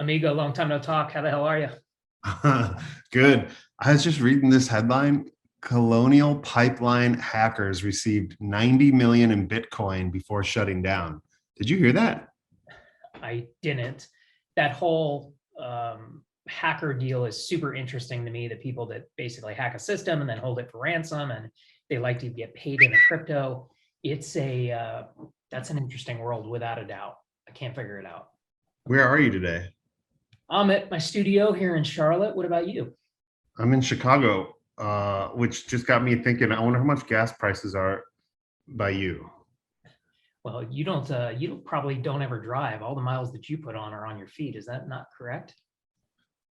Amigo, long time no talk. How the hell are you? Good. I was just reading this headline. Colonial Pipeline hackers received 90 million in Bitcoin before shutting down. Did you hear that? I didn't. That whole hacker deal is super interesting to me. The people that basically hack a system and then hold it for ransom, and they like to get paid in a crypto. It's a that's an interesting world without a doubt. I can't figure it out. Where are you today? I'm at my studio here in Charlotte. What about you? I'm in Chicago, which just got me thinking. I wonder how much gas prices are by you. Well, you probably don't ever drive. All the miles that you put on are on your feet. Is that not correct?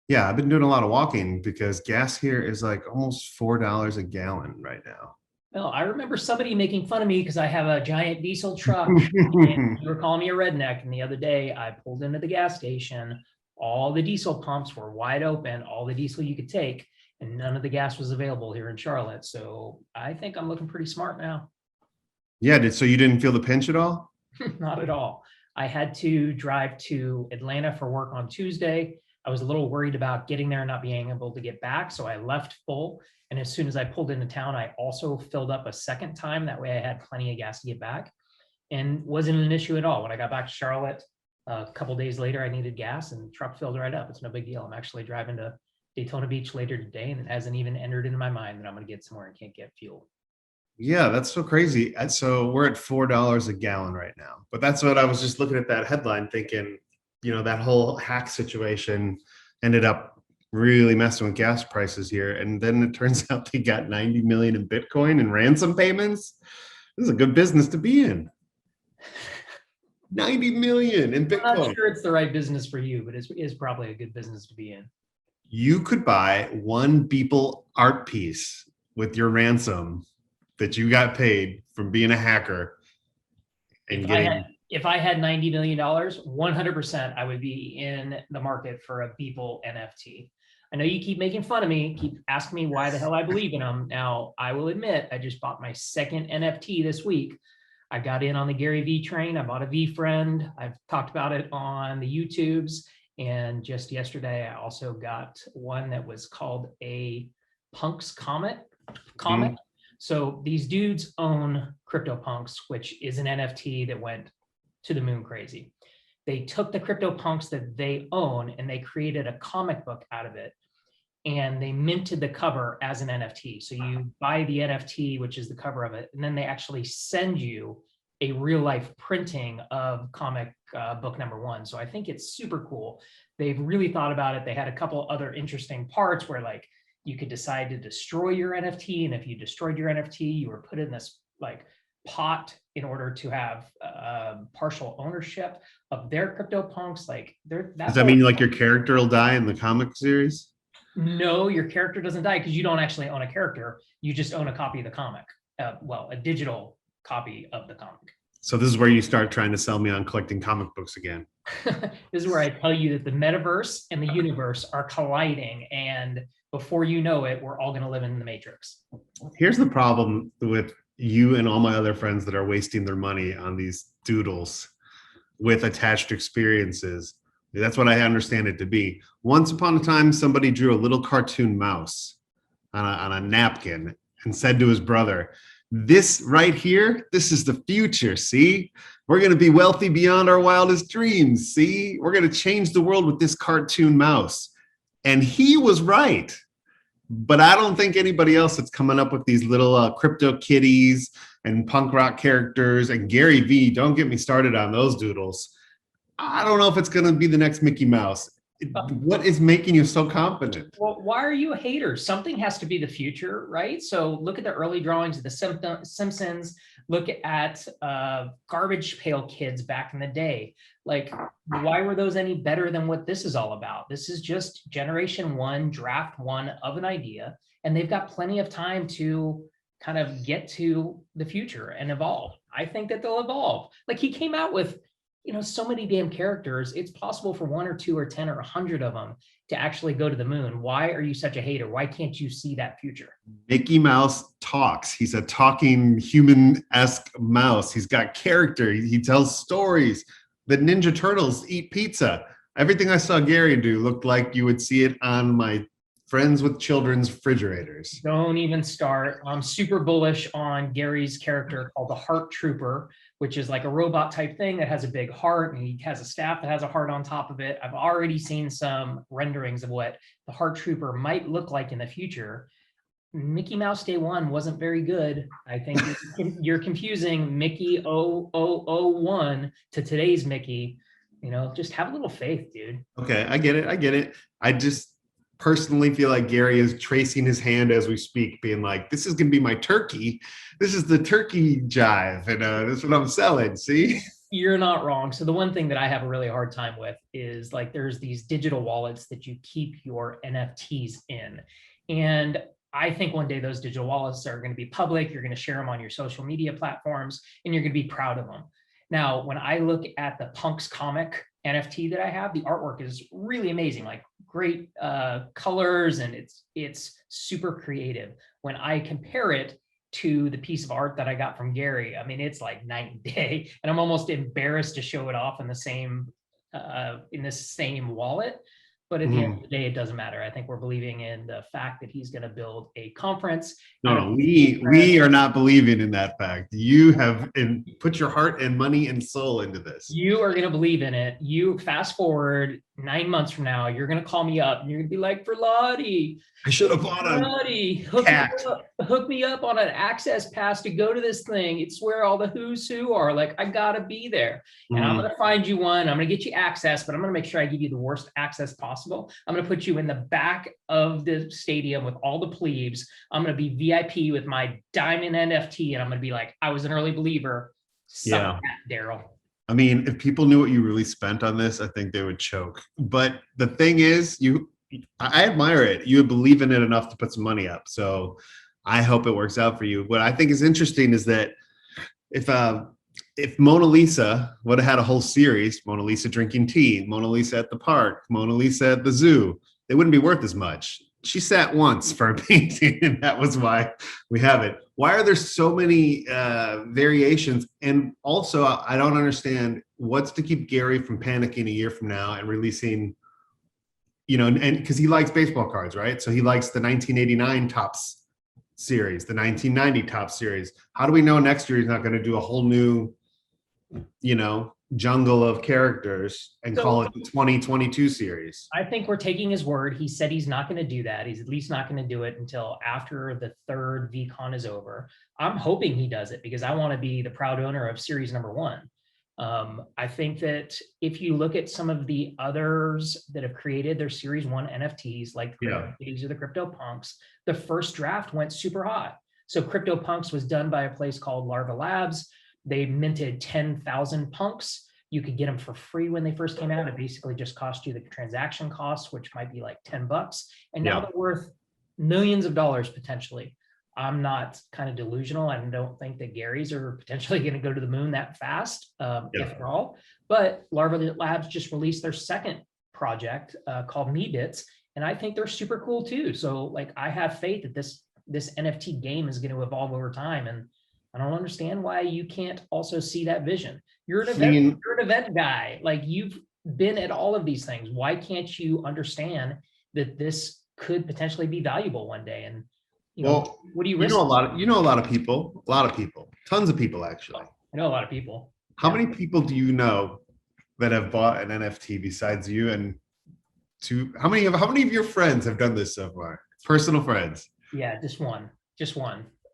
Yeah, I've been doing a lot of walking because gas here is like almost $4 a gallon right now. Well, I remember somebody making fun of me because I have a giant diesel truck. And you were calling me a redneck. And the other day I pulled into the gas station. All the diesel pumps were wide open, all the diesel you could take, and none of the gas was available here in Charlotte. So I think I'm looking pretty smart now. Yeah, so you didn't feel the pinch at all? Not at all. I had to drive to Atlanta for work on Tuesday. I was a little worried about getting there and not being able to get back. So I left full. And as soon as I pulled into town, I also filled up a second time. That way I had plenty of gas to get back, and wasn't an issue at all. When I got back to Charlotte a couple days later, I needed gas and the truck filled right up. It's no big deal. I'm actually driving to Daytona Beach later today, and it hasn't even entered into my mind that I'm going to get somewhere and can't get fuel. Yeah, that's so crazy. And so we're at $4 a gallon right now. But that's what I was just looking at that headline thinking, that whole hack situation ended up really messing with gas prices here. And then it turns out they got 90 million in Bitcoin and ransom payments. This is a good business to be in. 90 million in Bitcoin. I'm not sure it's the right business for you, but it is probably a good business to be in. You could buy one Beeple art piece with your ransom that you got paid from being a hacker and if I had $90 million, 100% I would be in the market for a Beeple NFT. I know you keep making fun of me, keep asking me why the hell I believe in them. Now, I will admit, I just bought my second NFT this week. I got in on the Gary V train. I bought a V friend. I've talked about it on the YouTubes. And just yesterday, I also got one that was called a Punks Comet. Mm-hmm. So these dudes own CryptoPunks, which is an NFT that went to the moon crazy. They took the CryptoPunks that they own and they created a comic book out of it. And they minted the cover as an NFT. So you buy the NFT, which is the cover of it, and then they actually send you a real life printing of comic book number one. So I think it's super cool. They've really thought about it. They had a couple other interesting parts where like you could decide to destroy your NFT. And if you destroyed your NFT, you were put in this like pot in order to have partial ownership of their CryptoPunks. Like does that mean like your character will die in the comic series? No, your character doesn't die because you don't actually own a character. You just own a copy of the comic. A digital copy of the comic. So this is where you start trying to sell me on collecting comic books again. This is where I tell you that the metaverse and the universe are colliding, and before you know it, we're all going to live in the Matrix. Here's the problem with you and all my other friends that are wasting their money on these doodles with attached experiences. That's what I understand it to be. Once upon a time, somebody drew a little cartoon mouse on a napkin and said to his brother, "This right here, this is the future, see? We're going to be wealthy beyond our wildest dreams, see? We're going to change the world with this cartoon mouse." And he was right. But I don't think anybody else that's coming up with these little crypto kitties and punk rock characters and Gary V, don't get me started on those doodles. I don't know if it's going to be the next Mickey Mouse. What is making you so confident? Well, why are you a hater? Something has to be the future, right? So look at the early drawings of the Simpsons. Look at Garbage Pail Kids back in the day. Like, why were those any better than what this is all about? This is just generation one, draft one of an idea, and they've got plenty of time to kind of get to the future and evolve. I think that they'll evolve. Like, he came out with so many damn characters. It's possible for 1 or 2 or 10 or 100 of them to actually go to the moon. Why are you such a hater? Why can't you see that future? Mickey Mouse talks. He's a talking human-esque mouse. He's got character. He tells stories. The Ninja Turtles eat pizza. Everything I saw Gary do looked like you would see it on my friends with children's refrigerators. Don't even start. I'm super bullish on Gary's character called the Heart Trooper, which is like a robot type thing that has a big heart, and he has a staff that has a heart on top of it. I've already seen some renderings of what the Heart Trooper might look like in the future. Mickey Mouse Day One wasn't very good. I think you're confusing Mickey 0001 to today's Mickey. Just have a little faith, dude. Okay, I get it. I get it. I just personally feel like Gary is tracing his hand as we speak, being like, this is going to be my turkey. This is the turkey jive. And this is what I'm selling. See? You're not wrong. So the one thing that I have a really hard time with is like there's these digital wallets that you keep your NFTs in. And I think one day those digital wallets are going to be public. You're going to share them on your social media platforms and you're going to be proud of them. Now, when I look at the Punks comic NFT that I have, the artwork is really amazing, like great colors, and it's super creative. When I compare it to the piece of art that I got from Gary, I mean, it's like night and day, and I'm almost embarrassed to show it off in the same wallet. But at the end of the day, it doesn't matter. I think we're believing in the fact that he's going to build a conference. No, we are not believing in that fact. You have put your heart and money and soul into this. You are going to believe in it. You fast forward 9 months from now, you're going to call me up and you're going to be like, Verlotti, I should have bought a cat. Hook me up on an access pass to go to this thing. It's where all the who's who are. Like, I got to be there. And I'm going to find you one. I'm going to get you access, but I'm going to make sure I give you the worst access possible. I'm going to put you in the back of the stadium with all the plebes. I'm going to be VIP with my diamond NFT. And I'm going to be like, I was an early believer. Yeah, Daryl. I mean, if people knew what you really spent on this, I think they would choke. But the thing is, I admire it. You believe in it enough to put some money up. So I hope it works out for you. What I think is interesting is that if Mona Lisa would have had a whole series, Mona Lisa drinking tea, Mona Lisa at the park, Mona Lisa at the zoo, they wouldn't be worth as much. She sat once for a painting, and that was why we have it. Why are there so many variations? And also, I don't understand what's to keep Gary from panicking a year from now and releasing, and because he likes baseball cards, right? So he likes the 1989 Topps series, the 1990 Topps series. How do we know next year he's not going to do a whole new, jungle of characters and call it the 2022 series? I think we're taking his word. He said he's not going to do that. He's at least not going to do it until after the third VCon is over. I'm hoping he does it because I want to be the proud owner of series number 1. I think that if you look at some of the others that have created their series 1 NFTs, like these are the CryptoPunks, the first draft went super hot. So CryptoPunks was done by a place called Larva Labs. They minted 10,000 punks. You could get them for free when they first came out. It basically just cost you the transaction costs, which might be like $10. And now they're worth millions of dollars potentially. I'm not kind of delusional. I don't think that Gary's are potentially going to go to the moon that fast, if at all. But Larva Labs just released their second project called Me Bits, and I think they're super cool too. So like, I have faith that this NFT game is going to evolve over time, and I don't understand why you can't also see that vision. You're an event guy. Like, you've been at all of these things. Why can't you understand that this could potentially be valuable one day? And what do you risk? A lot of people, tons of people, actually. I know a lot of people. How many people do you know that have bought an NFT besides you? And how many of your friends have done this so far? Personal friends? Yeah, just one.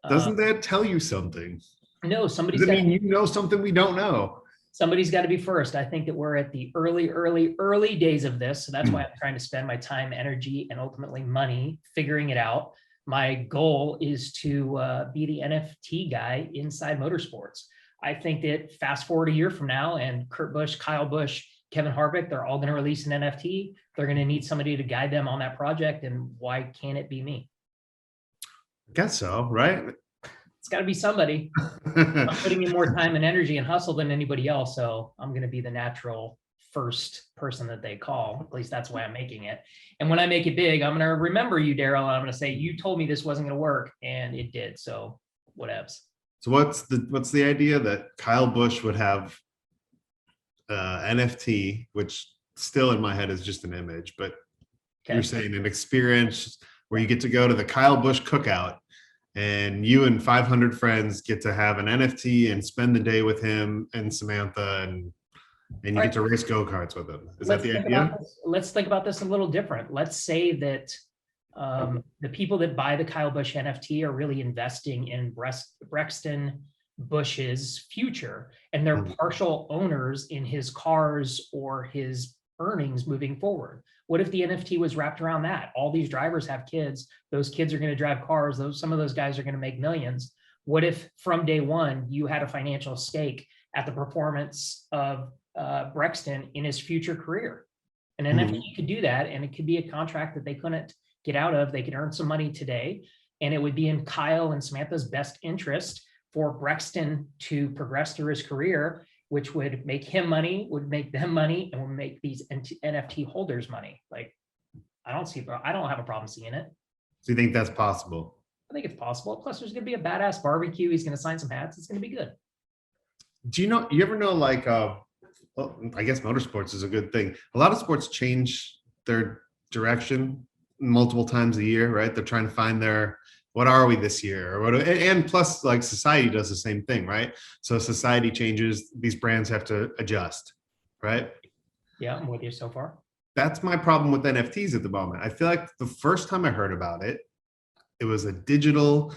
Doesn't that tell you something? No, Does it mean you know something we don't know? Somebody's got to be first. I think that we're at the early days of this. So that's why I'm trying to spend my time, energy, and ultimately money figuring it out. My goal is to be the NFT guy inside motorsports. I think that fast forward a year from now, and Kurt Busch, Kyle Busch, Kevin Harvick, they're all going to release an NFT. They're going to need somebody to guide them on that project. And why can't it be me? I guess so, right? It's got to be somebody. I'm putting in more time and energy and hustle than anybody else. So I'm going to be the natural first person that they call. At least that's why I'm making it. And when I make it big, I'm going to remember you, Daryl. And I'm going to say, you told me this wasn't going to work, and it did. So whatevs. So what's the idea that Kyle Busch would have NFT, which still in my head is just an image, but Okay. you're saying an experience where you get to go to the Kyle Busch cookout and you and 500 friends get to have an NFT and spend the day with him and Samantha, and you get to race go-karts with them. Is that the idea? Let's think about this a little different. Let's say that the people that buy the Kyle Busch NFT are really investing in Brexton Bush's future, and they're partial owners in his cars or his earnings moving forward. What if the NFT was wrapped around that? All these drivers have kids. Those kids are going to drive cars. Some of those guys are going to make millions. What if from day one you had a financial stake at the performance of Brexton in his future career? An NFT could do that, and it could be a contract that they couldn't get out of. They could earn some money today, and it would be in Kyle and Samantha's best interest for Brexton to progress through his career, which would make him money, would make them money, and would make these NFT holders money. Like, I don't have a problem seeing it. So you think that's possible? I think it's possible. Plus, there's going to be a badass barbecue. He's going to sign some hats. It's going to be good. Do you ever know, like, well, I guess motorsports is a good thing. A lot of sports change their direction multiple times a year, right? They're trying to find what are we this year? Or and plus, like, society does the same thing, right? So society changes, these brands have to adjust, right? Yeah, I'm with you so far. That's my problem with NFTs at the moment. I feel like the first time I heard about it, it was a digital,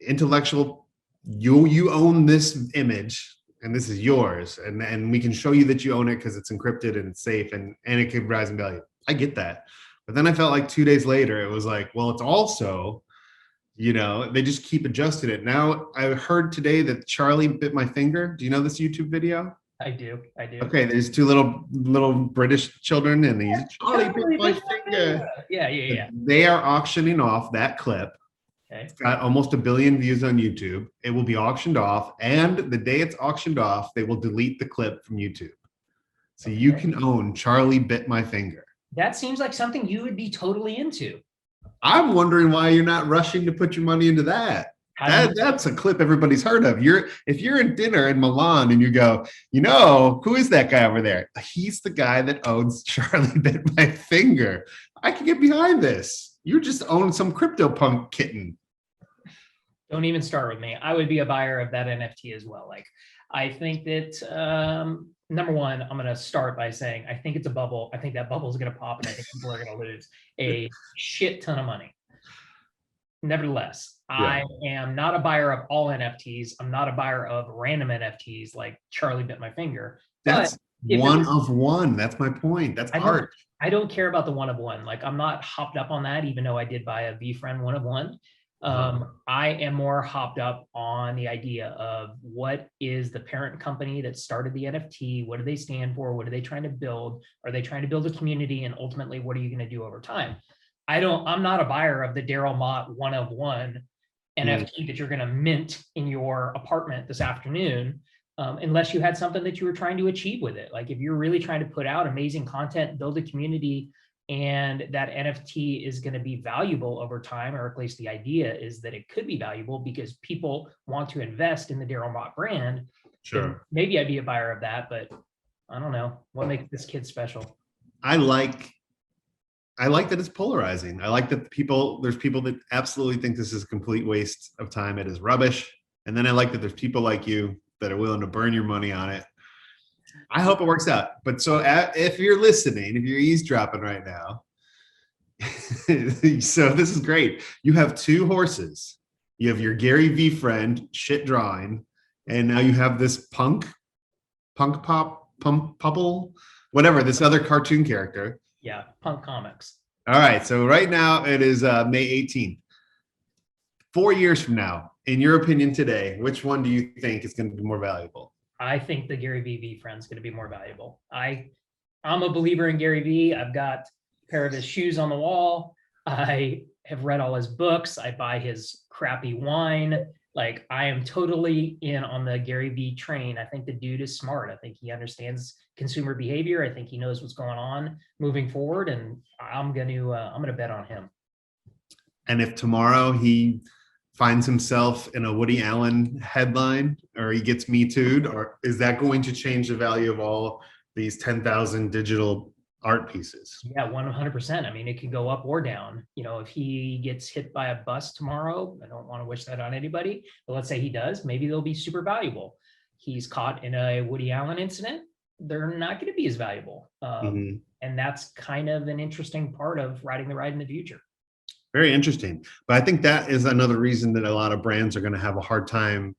intellectual, you own this image and this is yours. And we can show you that you own it because it's encrypted and it's safe and it could rise in value. I get that. But then I felt like 2 days later, it was like, well, it's also, they just keep adjusting it. Now, I heard today that Charlie bit my finger. Do you know this YouTube video? I do. Okay, there's two little British children, and he's Charlie bit my finger. Yeah. They are auctioning off that clip. Okay. It's got almost 1 billion views on YouTube. It will be auctioned off, and the day it's auctioned off, they will delete the clip from YouTube. So you can own Charlie bit my finger. That seems like something you would be totally into. I'm wondering why you're not rushing to put your money into that. That's a clip everybody's heard of. If you're in dinner in Milan and you go, who is that guy over there? He's the guy that owns Charlie bit my finger. I can get behind this. You just own some CryptoPunk kitten. Don't even start with me. I would be a buyer of that NFT as well. Like, I think that number one, I'm going to start by saying I think it's a bubble. I think that bubble is going to pop, and I think people are going to lose a shit ton of money. Nevertheless, I am not a buyer of all NFTs. I'm not a buyer of random NFTs like Charlie bit my finger. That's one of one. That's my point. That's art. I don't care about the one of one. Like, I'm not hopped up on that, even though I did buy a VFriend one of one. I am more hopped up on the idea of what is the parent company that started the NFT? What do they stand for? What are they trying to build? Are they trying to build a community? And ultimately, what are you going to do over time? I'm not a buyer of the Daryl Mott one of one NFT that you're going to mint in your apartment this afternoon, unless you had something that you were trying to achieve with it. Like, if you're really trying to put out amazing content, build a community, and that NFT is going to be valuable over time, or at least the idea is that it could be valuable because people want to invest in the Daryl Mott brand. Sure. Maybe I'd be a buyer of that, but I don't know. What makes this kid special? I like that it's polarizing. I like that there's people that absolutely think this is a complete waste of time. It is rubbish. And then I like that there's people like you that are willing to burn your money on it. I hope it works out. But so if you're listening, if you're eavesdropping right now, so this is great. You have two horses. You have your Gary V friend, shit drawing, and now you have this punk pop, pupple, whatever, this other cartoon character. Yeah, Punk Comics. All right, so right now it is May 18th. 4 years from now, in your opinion today, which one do you think is going to be more valuable? I think the Gary V friend is going to be more valuable. I'm a believer in Gary V. I've got a pair of his shoes on the wall. I have read all his books. I buy his crappy wine. Like, I am totally in on the Gary V train. I think the dude is smart. I think he understands consumer behavior. I think he knows what's going on moving forward, and I'm gonna bet on him. And if tomorrow he finds himself in a Woody Allen headline, or he gets Me Too'd, or is that going to change the value of all these 10,000 digital art pieces. Yeah, 100%. I mean, it could go up or down. If he gets hit by a bus tomorrow, I don't want to wish that on anybody, but let's say he does, maybe they'll be super valuable. He's caught in a Woody Allen incident, they're not going to be as valuable. Mhm. And that's kind of an interesting part of riding the ride in the future. Very interesting. But I think that is another reason that a lot of brands are going to have a hard time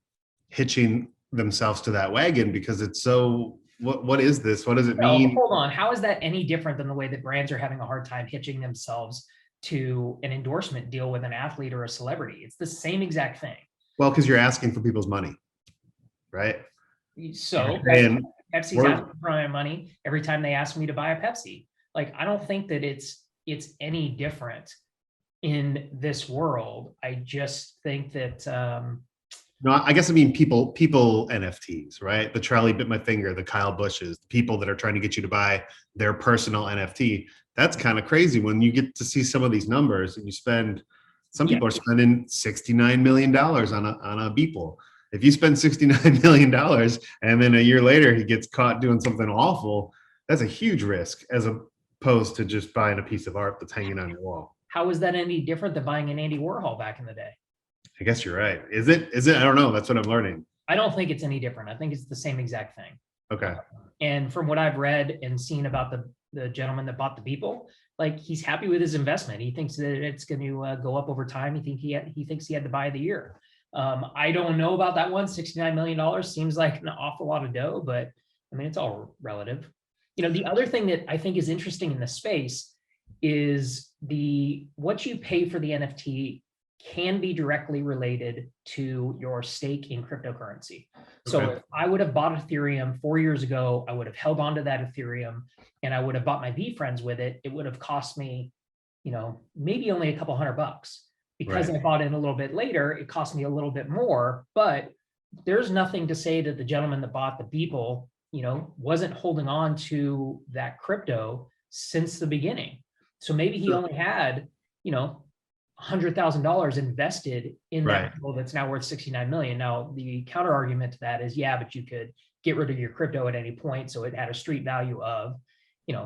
hitching themselves to that wagon, because it's so, what is this? What does it No, mean? hold on. How is that any different than the way that brands are having a hard time hitching themselves to an endorsement deal with an athlete or a celebrity? It's the same exact thing. Well, because you're asking for people's money, right? So And Pepsi's asking for my money every time they ask me to buy a Pepsi. Like, I don't think that it's any different in this world. I just think that no, I guess I mean people NFTs, right? The Charlie bit my finger, the Kyle Bushes, people that are trying to get you to buy their personal NFT. That's kind of crazy when you get to see some of these numbers and you spend. Some people are spending $69 million on a Beeple. If you spend $69 million and then a year later he gets caught doing something awful, that's a huge risk as opposed to just buying a piece of art that's hanging on your wall. How is that any different than buying an Andy Warhol back in the day? I guess you're right. Is it? I don't know. That's what I'm learning. I don't think it's any different. I think it's the same exact thing. Okay. And from what I've read and seen about the gentleman that bought the Beeple, like, he's happy with his investment. He thinks that it's going to go up over time. He thinks he had to buy the year. I don't know about that one. $69 million seems like an awful lot of dough, but I mean, it's all relative. The other thing that I think is interesting in the space is what you pay for the NFT can be directly related to your stake in cryptocurrency. So if I would have bought Ethereum 4 years ago, I would have held on to that Ethereum and I would have bought my VeeFriends with it. It would have cost me, maybe only a couple $100. Because I bought in a little bit later, it cost me a little bit more, but there's nothing to say that the gentleman that bought the Beeple, wasn't holding on to that crypto since the beginning. So maybe he only had, $100,000 invested in that Beeple that's now worth 69 million. Now, the counter argument to that is, yeah, but you could get rid of your crypto at any point. So it had a street value of,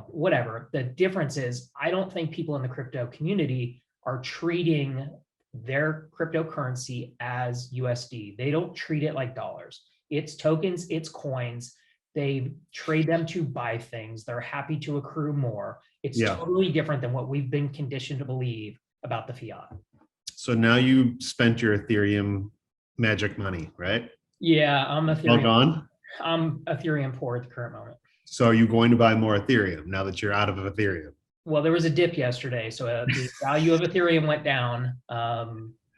whatever. The difference is, I don't think people in the crypto community are treating their cryptocurrency as USD. They don't treat it like dollars. It's tokens, it's coins. They trade them to buy things. They're happy to accrue more. It's totally different than what we've been conditioned to believe about the fiat. So now you spent your Ethereum magic money, right? Yeah, I'm Ethereum. All gone? I'm Ethereum poor at the current moment. So are you going to buy more Ethereum now that you're out of Ethereum? Well, there was a dip yesterday, so the value of Ethereum went down a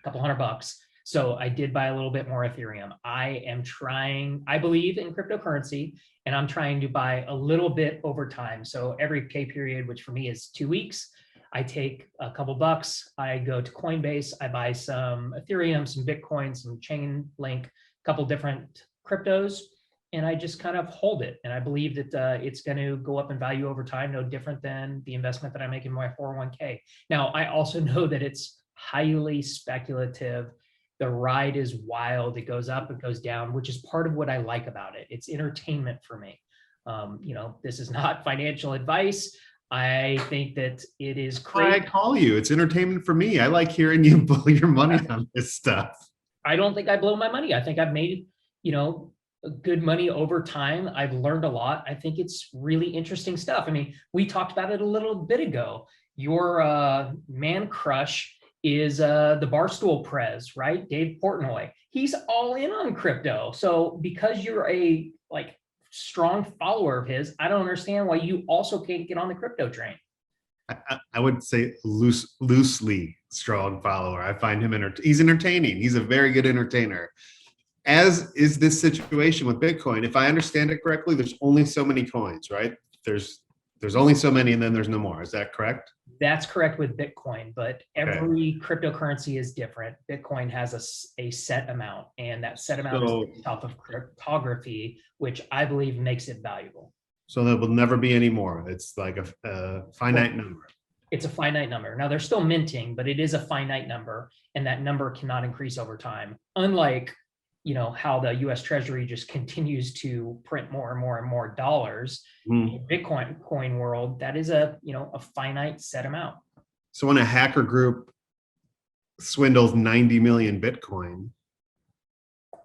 couple $100. So I did buy a little bit more Ethereum. I believe in cryptocurrency, and I'm trying to buy a little bit over time. So every pay period, which for me is 2 weeks, I take a couple bucks, I go to Coinbase, I buy some Ethereum, some Bitcoin, some Chainlink, a couple different cryptos, and I just kind of hold it. And I believe that it's going to go up in value over time, no different than the investment that I make in my 401k. Now, I also know that it's highly speculative. The ride is wild. It goes up, it goes down, which is part of what I like about it. It's entertainment for me. This is not financial advice. I think that it is crazy. I call you. It's entertainment for me. I like hearing you blow your money on this stuff. I don't think I blow my money. I think I've made, good money over time. I've learned a lot. I think it's really interesting stuff. I mean, we talked about it a little bit ago. Your man crush is the Barstool Prez, right? Dave Portnoy. He's all in on crypto. So because you're a strong follower of his, I don't understand why you also can't get on the crypto train. I would say loosely strong follower. I find him he's entertaining. He's a very good entertainer. As is this situation with Bitcoin. If I understand it correctly, there's only so many coins, right? There's only so many, and then there's no more. Is that correct? That's correct with Bitcoin, but every cryptocurrency is different. Bitcoin has a set amount, and that set amount is based off of cryptography, which I believe makes it valuable. So there will never be any more. It's like a finite number. It's a finite number. Now, they're still minting, but it is a finite number, and that number cannot increase over time. Unlike, how the US Treasury just continues to print more and more and more dollars. Mm. In Bitcoin coin world, that is a finite set amount. So when a hacker group swindles 90 million Bitcoin,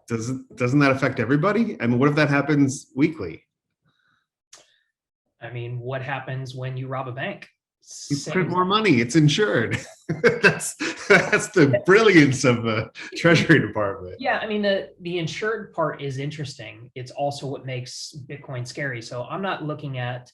doesn't that affect everybody? I mean, what if that happens weekly? I mean, what happens when you rob a bank? You print more money. It's insured. that's the brilliance of the Treasury Department. Yeah, I mean, the insured part is interesting. It's also what makes Bitcoin scary. So I'm not looking at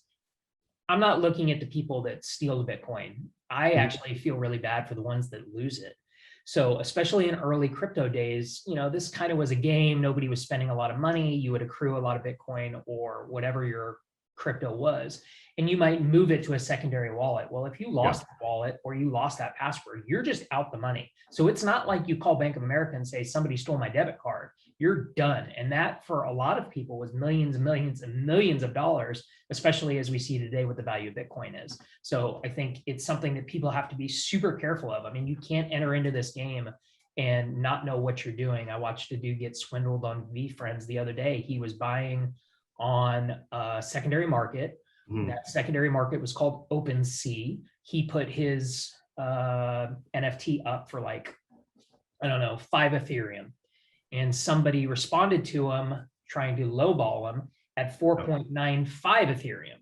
the people that steal the Bitcoin. I actually feel really bad for the ones that lose it. So especially in early crypto days, this kind of was a game. Nobody was spending a lot of money. You would accrue a lot of Bitcoin or whatever your crypto was, and you might move it to a secondary wallet. Well, if you lost that wallet or you lost that password, you're just out the money. So it's not like you call Bank of America and say, somebody stole my debit card. You're done. And that for a lot of people was millions and millions and millions of dollars, especially as we see today what the value of Bitcoin is. So I think it's something that people have to be super careful of. I mean, you can't enter into this game and not know what you're doing. I watched a dude get swindled on VFriends the other day. He was buying on a secondary market. That secondary market was called OpenSea. He put his NFT up for like, I don't know, 5 Ethereum. And somebody responded to him trying to lowball him at 4.95 Ethereum,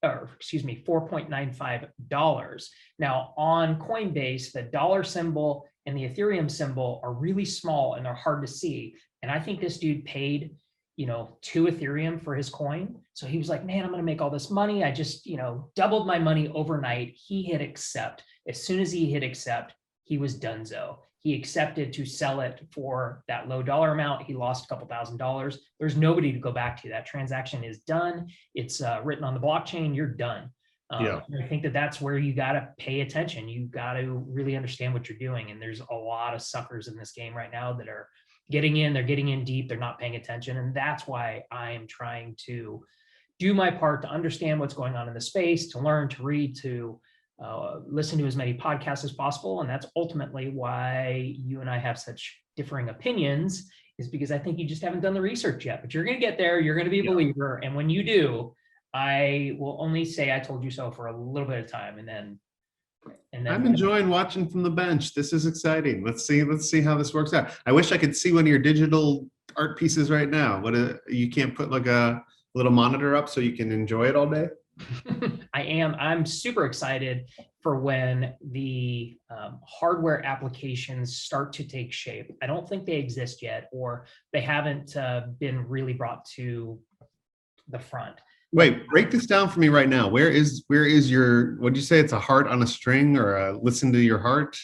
or excuse me, $4.95. Now on Coinbase, the dollar symbol and the Ethereum symbol are really small and they're hard to see. And I think this dude paid 2 Ethereum for his coin. So he was like, man, I'm going to make all this money. I just, doubled my money overnight. He hit accept. As soon as he hit accept, he was donezo. He accepted to sell it for that low dollar amount. He lost a couple $1,000s. There's nobody to go back to. That transaction is done. It's written on the blockchain. You're done. I think that's where you got to pay attention. You got to really understand what you're doing. And there's a lot of suckers in this game right now that are getting in. They're getting in deep. They're not paying attention. And that's why I am trying to do my part to understand what's going on in the space, to learn, to read, to listen to as many podcasts as possible. And that's ultimately why you and I have such differing opinions, is because I think you just haven't done the research yet, but you're going to get there. You're going to be a believer. And when you do, I will only say I told you so for a little bit of time. And then I'm enjoying watching from the bench. This is exciting. Let's see how this works out. I wish I could see one of your digital art pieces right now. You can't put like a little monitor up so you can enjoy it all day? I'm super excited for when the hardware applications start to take shape. I don't think they exist yet, or they haven't been really brought to the front. Wait, break this down for me right now. Where is your, what'd you say? It's a heart on a string, or a listen to your heart?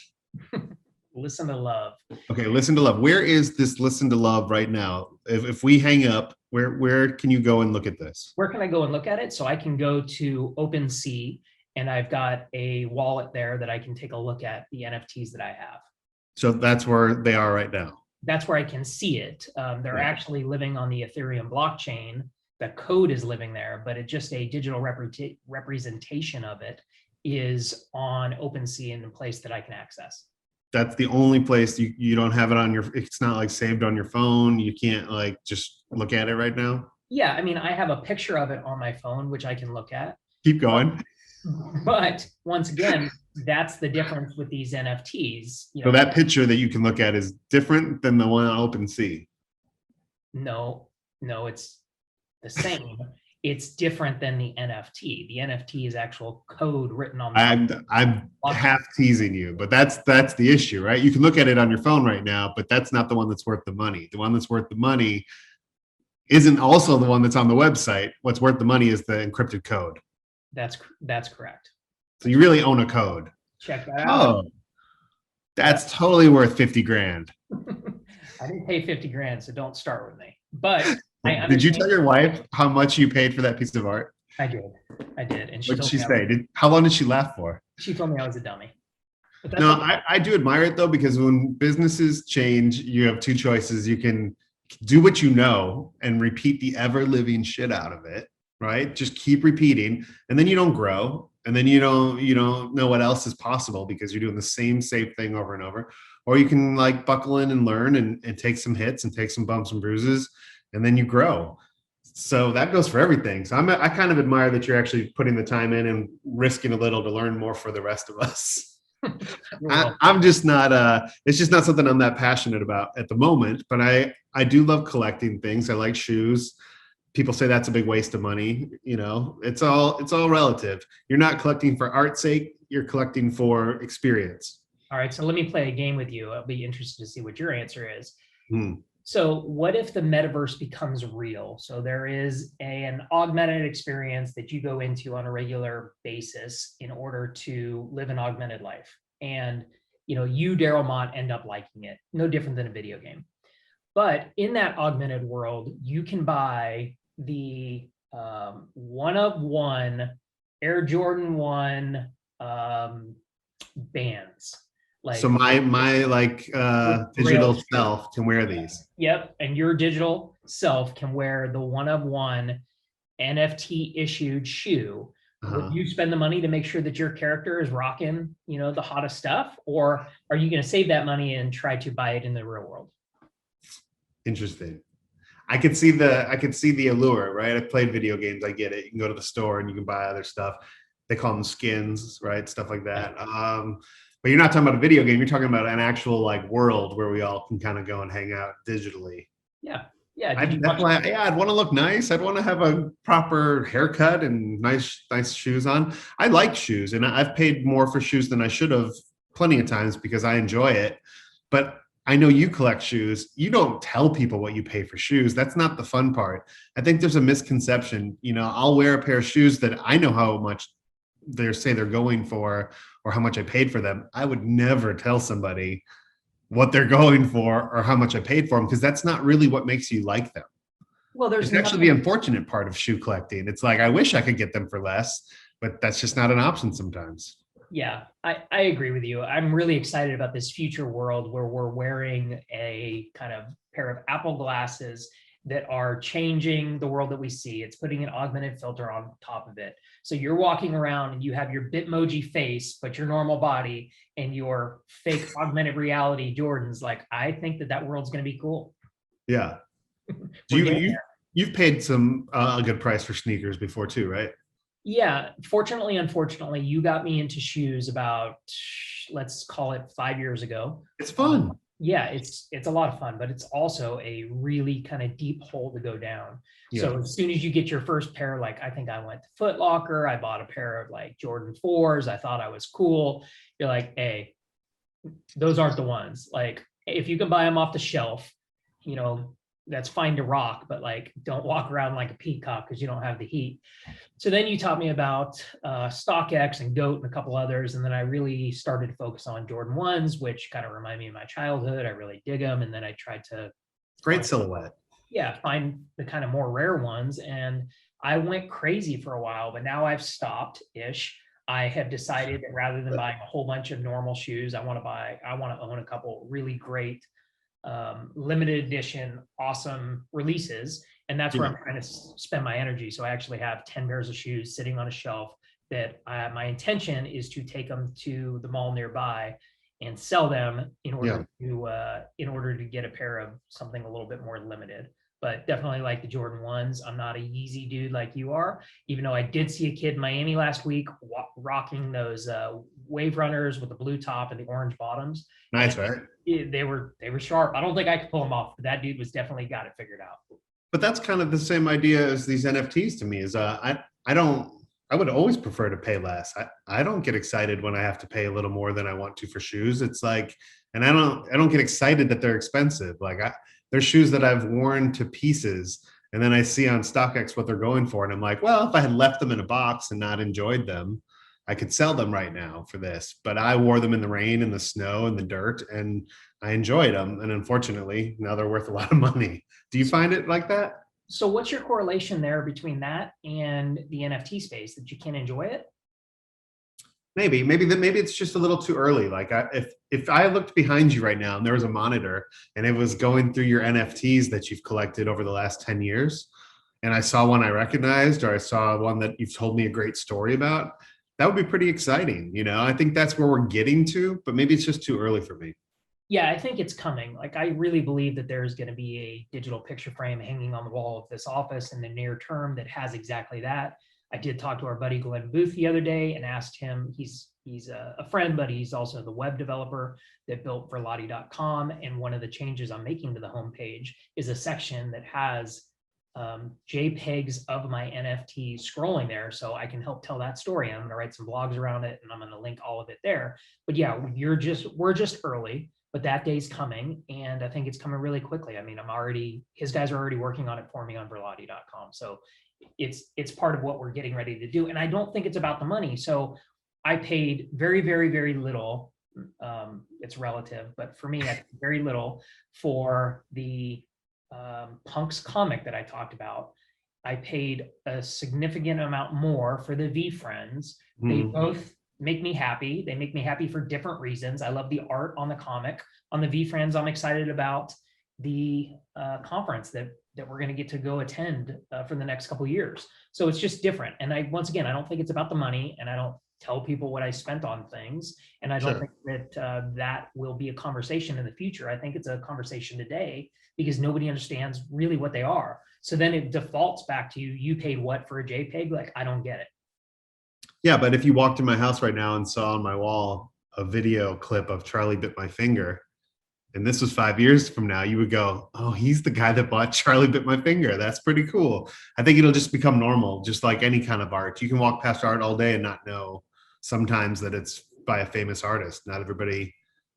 Listen to love. Okay, listen to love. Where is this listen to love right now? If we hang up, where can you go and look at this? Where can I go and look at it? So I can go to OpenSea, and I've got a wallet there that I can take a look at the NFTs that I have. So that's where they are right now. That's where I can see it. They're actually living on the Ethereum blockchain. The code is living there, but it's just a digital representation of it is on OpenSea in a place that I can access. That's the only place you don't have it on your, it's not like saved on your phone. You can't like just look at it right now. Yeah. I mean, I have a picture of it on my phone, which I can look at. Keep going. But once again, that's the difference with these NFTs. So that picture that you can look at is different than the one on OpenSea. No, it's the same. It's different than the NFT. The NFT is actual code written on the I'm half teasing you, but that's the issue, right? You can look at it on your phone right now, but that's not the one that's worth the money. The one that's worth the money isn't also the one that's on the website. What's worth the money is the encrypted code. That's correct. So you really own a code. Check that out. Oh, that's totally worth 50 grand. I didn't pay 50 grand, so don't start with me. But did you tell your wife how much you paid for that piece of art? I did. And what did she say? How long did she laugh for? She told me I was a dummy. No, I do admire it though, because when businesses change, you have two choices. You can do what you know and repeat the ever living shit out of it, right? Just keep repeating, and then you don't grow. and then you don't know what else is possible because you're doing the same safe thing over and over. Or you can like buckle in and learn and take some hits and take some bumps and bruises, and then you grow. So that goes for everything. So I kind of admire that you're actually putting the time in and risking a little to learn more for the rest of us. I'm just not it's just not something I'm that passionate about at the moment, but I do love collecting things. I like shoes. People say that's a big waste of money. It's all relative. You're not collecting for art's sake, you're collecting for experience. All right, so let me play a game with you. I'll be interested to see what your answer is. Hmm. So what if the metaverse becomes real? So there is an augmented experience that you go into on a regular basis in order to live an augmented life. And you, Daryl Mott, end up liking it. No different than a video game. But in that augmented world, you can buy the one of one Air Jordan 1 bands. So my digital self can wear these. Yep, and your digital self can wear the one of one NFT issued shoe. Would you spend the money to make sure that your character is rocking, the hottest stuff, or are you going to save that money and try to buy it in the real world? Interesting. I could see the allure, right? I've played video games. I get it. You can go to the store and you can buy other stuff. They call them skins, right? Stuff like that. But you're not talking about a video game. You're talking about an actual like world where we all can kind of go and hang out digitally. Yeah. I'd want to look nice. I'd want to have a proper haircut and nice shoes on. I like shoes, and I've paid more for shoes than I should have plenty of times because I enjoy it. But I know you collect shoes. You don't tell people what you pay for shoes. That's not the fun part. I think there's a misconception. I'll wear a pair of shoes that I know how much they're going for or how much I paid for them. I would never tell somebody what they're going for or how much I paid for them, because that's not really what makes you like them. Well, it's actually the unfortunate part of shoe collecting. It's like, I wish I could get them for less, but that's just not an option sometimes. Yeah, I agree with you. I'm really excited about this future world where we're wearing a kind of pair of Apple glasses that are changing the world that we see. It's putting an augmented filter on top of it. So you're walking around and you have your Bitmoji face, but your normal body and your fake augmented reality Jordans. Like, I think that world's going to be cool. Yeah. You've paid a good price for sneakers before too, right? Yeah. Fortunately, unfortunately, you got me into shoes about, let's call it 5 years ago. It's fun. Yeah, it's a lot of fun, but it's also a really kind of deep hole to go down. Yeah. So as soon as you get your first pair, like I think I went to Foot Locker, I bought a pair of like Jordan 4s. I thought I was cool. You're like, hey, those aren't the ones. Like, if you can buy them off the shelf, that's fine to rock, but like, don't walk around like a peacock because you don't have the heat. So then you taught me about StockX and GOAT and a couple others. And then I really started to focus on Jordan 1s, which kind of remind me of my childhood. I really dig them. And then I tried to great silhouette. Yeah, find the kind of more rare ones. And I went crazy for a while, but now I've stopped-ish. I have decided that rather than buying a whole bunch of normal shoes, I want to own a couple really great limited edition, awesome releases. And that's where I'm trying to spend my energy. So I actually have 10 pairs of shoes sitting on a shelf that my intention is to take them to the mall nearby and sell them in order to get a pair of something a little bit more limited. But definitely like the Jordan 1s. I'm not a Yeezy dude like you are, even though I did see a kid in Miami last week rocking those Wave Runners with the blue top and the orange bottoms. Nice, right? They were sharp. I don't think I could pull them off, but that dude was definitely got it figured out. But that's kind of the same idea as these NFTs to me. Is I would always prefer to pay less. I don't get excited when I have to pay a little more than I want to for shoes. It's like, and I don't get excited that they're expensive. Like there's shoes that I've worn to pieces, and then I see on StockX what they're going for, and I'm like, well, if I had left them in a box and not enjoyed them, I could sell them right now for this. But I wore them in the rain and the snow and the dirt, and I enjoyed them. And unfortunately, now they're worth a lot of money. Do you find it like that? So what's your correlation there between that and the NFT space, that you can't enjoy it? Maybe it's just a little too early. Like if I looked behind you right now and there was a monitor and it was going through your NFTs that you've collected over the last 10 years, and I saw one I recognized, or I saw one that you've told me a great story about, That would be pretty exciting. I think that's where we're getting to, but maybe it's just too early for me. Yeah, I think it's coming. Like, I really believe that there's going to be a digital picture frame hanging on the wall of this office in the near term that has exactly that. I did talk to our buddy Glenn Booth the other day and asked him, he's a friend, but he's also the web developer that built Verlati.com. And one of the changes I'm making to the homepage is a section that has JPEGs of my NFT scrolling there, so I can help tell that story. I'm going to write some blogs around it, and I'm going to link all of it there. But yeah, we're just early, but that day's coming, and I think it's coming really quickly. I mean, his guys are already working on it for me on Verlati.com. So it's part of what we're getting ready to do. And I don't think it's about the money. So I paid very, very, very little. It's relative, but for me, I paid very little for the Punk's comic that I talked about. I paid a significant amount more for the V Friends. They both make me happy. They make me happy for different reasons. I love the art on the comic. On the V Friends, I'm excited about the conference that we're going to get to go attend for the next couple of years. So it's just different. And once again, I don't think it's about the money, and I don't tell people what I spent on things. And I don't think that that will be a conversation in the future. I think it's a conversation today because nobody understands really what they are. So then it defaults back to you paid what for a JPEG? Like, I don't get it. Yeah, but if you walked in my house right now and saw on my wall a video clip of Charlie Bit My Finger, and this was 5 years from now, you would go, oh, he's the guy that bought Charlie Bit My Finger. That's pretty cool. I think it'll just become normal, just like any kind of art. You can walk past art all day and not know sometimes that it's by a famous artist. Not everybody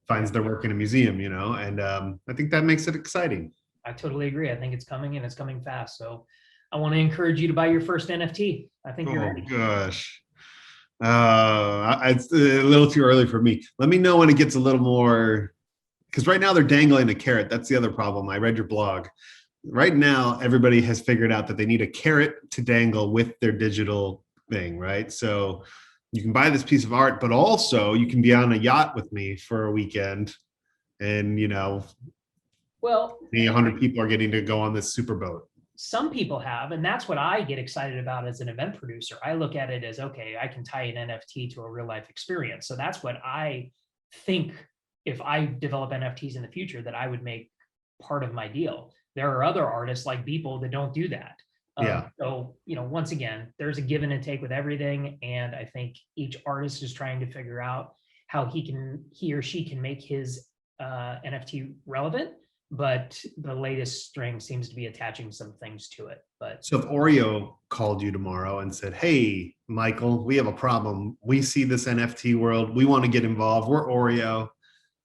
finds their work in a museum, and I think that makes it exciting. I totally agree. I think it's coming, and it's coming fast. So I want to encourage you to buy your first NFT. I think you're ready. Gosh. It's a little too early for me. Let me know when it gets a little more, because right now they're dangling a carrot. That's the other problem. I read your blog. Right now, everybody has figured out that they need a carrot to dangle with their digital thing, right? So you can buy this piece of art, but also you can be on a yacht with me for a weekend, and well, 100 people are getting to go on this super boat. Some people have, and that's what I get excited about as an event producer. I look at it as, okay, I can tie an NFT to a real life experience. So that's what I think, if I develop NFTs in the future, that I would make part of my deal. There are other artists like Beeple that don't do that. So, once again, there's a give and take with everything. And I think each artist is trying to figure out how he or she can make his NFT relevant. But the latest string seems to be attaching some things to it. But so if Oreo called you tomorrow and said, hey, Michael, we have a problem. We see this NFT world. We want to get involved. We're Oreo.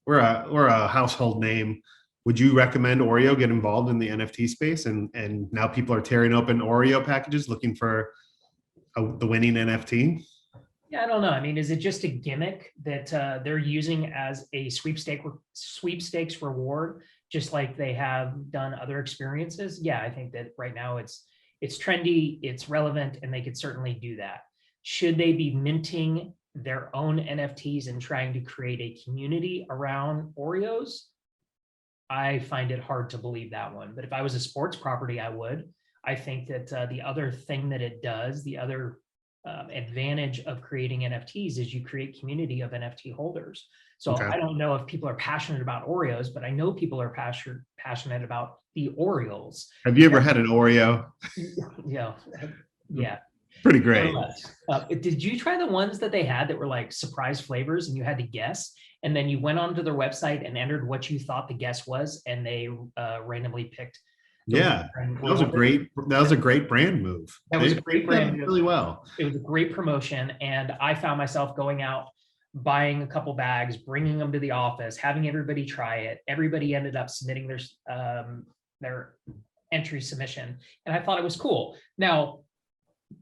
We're a household name. Would you recommend Oreo get involved in the NFT space? And now people are tearing open Oreo packages looking for the winning NFT. Yeah, I don't know. I mean, is it just a gimmick that they're using as a sweepstakes reward, just like they have done other experiences? Yeah, I think that right now it's trendy, it's relevant, and they could certainly do that. Should they be minting their own NFTs and trying to create a community around Oreos? I find it hard to believe that one. But if I was a sports property, I would. I think that the other thing that it does, the other advantage of creating NFTs is you create community of NFT holders. So I don't know if people are passionate about Oreos, but I know people are passionate about the Orioles. Have you ever had an Oreo? Yeah. Pretty great. Did you try the ones that they had that were like surprise flavors and you had to guess? And then you went onto their website and entered what you thought the guess was, and they randomly picked. Yeah, that was a great brand move. That was a great brand move. Really well. It was a great promotion, and I found myself going out, buying a couple bags, bringing them to the office, having everybody try it. Everybody ended up submitting their entry submission, and I thought it was cool. Now,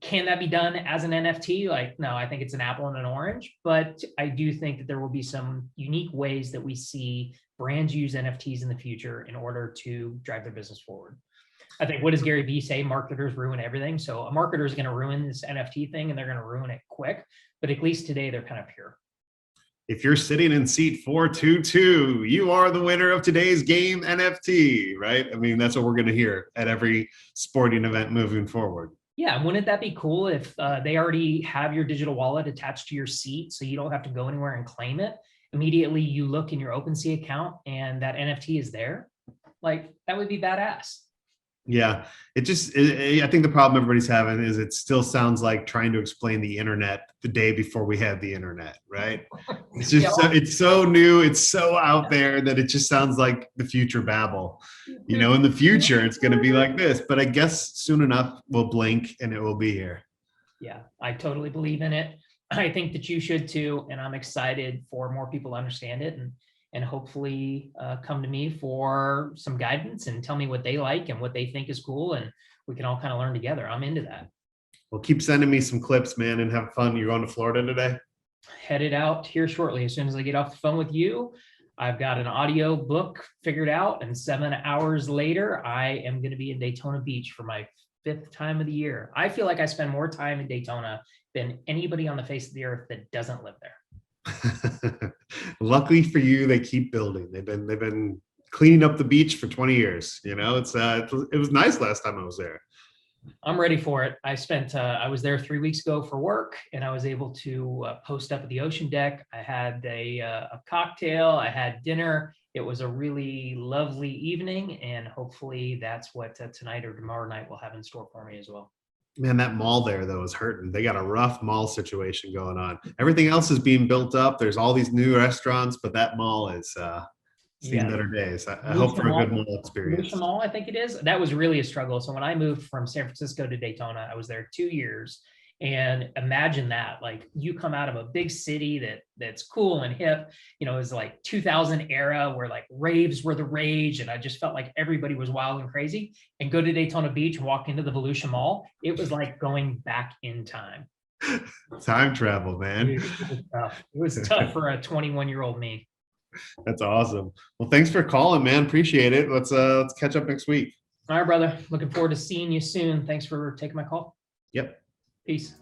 can that be done as an NFT? Like, no, I think it's an apple and an orange, but I do think that there will be some unique ways that we see brands use NFTs in the future in order to drive their business forward. I think, what does Gary Vee say? Marketers ruin everything. So a marketer is going to ruin this NFT thing, and they're going to ruin it quick. But at least today, they're kind of pure. If you're sitting in seat 422, you are the winner of today's game NFT, right? I mean, that's what we're going to hear at every sporting event moving forward. Yeah, and wouldn't that be cool if they already have your digital wallet attached to your seat, so you don't have to go anywhere and claim it? Immediately, you look in your OpenSea account, and that NFT is there. Like that would be badass. Yeah, I think the problem everybody's having is it still sounds like trying to explain the internet the day before we had the internet, right? It's Yeah, just it's so new, it's so out there that it just sounds like the future babble. In the future, it's going to be like this, but I guess soon enough we'll blink and it will be here. yeah, I totally believe in it. I think that you should too, and I'm excited for more people to understand it and hopefully come to me for some guidance and tell me what they like and what they think is cool, and we can all kind of learn together. I'm into that. Well, keep sending me some clips, man, and have fun. You're going to Florida today? Headed out here shortly. As soon as I get off the phone with you, I've got an audio book figured out, and 7 hours later, I am going to be in Daytona Beach for my 5th time of the year. I feel like I spend more time in Daytona than anybody on the face of the earth that doesn't live there. Luckily for you, they keep building. They've been cleaning up the beach for 20 years. It was nice last time I was there. I'm ready for it. I was there 3 weeks ago for work, and I was able to post up at the ocean deck. I had a cocktail, I had dinner. It was a really lovely evening, and hopefully that's what tonight or tomorrow night will have in store for me as well. Man, that mall there though is hurting. They got a rough mall situation going on. Everything else is being built up. There's all these new restaurants, but that mall is seen better days. I hope for a good mall experience. Mall, I think it is. That was really a struggle. So when I moved from San Francisco to Daytona, I was there 2 years. And imagine that, like you come out of a big city that's cool and hip, it was like 2000 era where like raves were the rage. And I just felt like everybody was wild and crazy, and go to Daytona Beach and walk into the Volusia Mall. It was like going back in time. Time travel, man. It was tough for a 21-year-old me. That's awesome. Well, thanks for calling, man. Appreciate it. Let's catch up next week. All right, brother. Looking forward to seeing you soon. Thanks for taking my call. Yep. Peace.